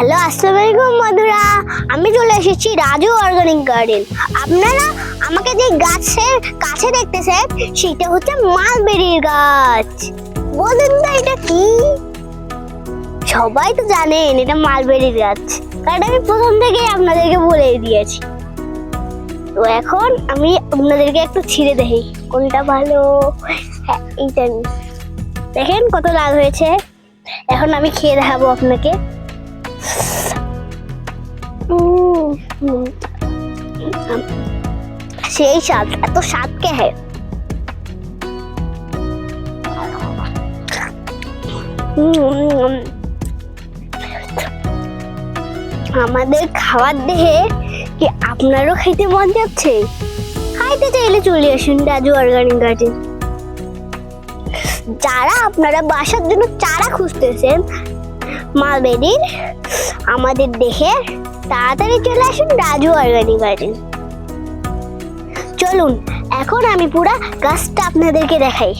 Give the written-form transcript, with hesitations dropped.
Hello, আসসালামু আলাইকুম বন্ধুরা। আমি চলে এসেছি রাজু অর্গানিক গার্ডেন। আপনারা আমাকে যে গাছের কাছে দেখতেছেন সেটা হচ্ছে মালবেরির গাছ। বলুন তো এটা কি? সবাই তো জানেন এটা মালবেরির গাছ, কারণ আমি প্রথম থেকেই আপনাদেরকে বলে দিয়েছি। তো এখন আমি আপনাদেরকে একটু ছিঁড়ে দেখি কোনটা ভালো। হ্যাঁ, এইটা দেখেন কত লাল হয়েছে। এখন আমি খেয়ে দেখাবো আপনাকে। সেই স্বাদ, এত স্বাদ কে হয়? আমাদের খাবার দেখে কি আপনারও খাইতে মন যাচ্ছে? খাইতে চাইলে চলে আসুন রাজু অর্গানিক গার্ডেন। যারা আপনারা বাসার জন্য চারা খুঁজতেছেন মালবেরির, আমাদের দেখে তাড়াতাড়ি চলে আসুন রাজু অর্গানিক গার্ডেন। চলুন এখন আমি পুরা গাছটা আপনাদেরকে দেখাই।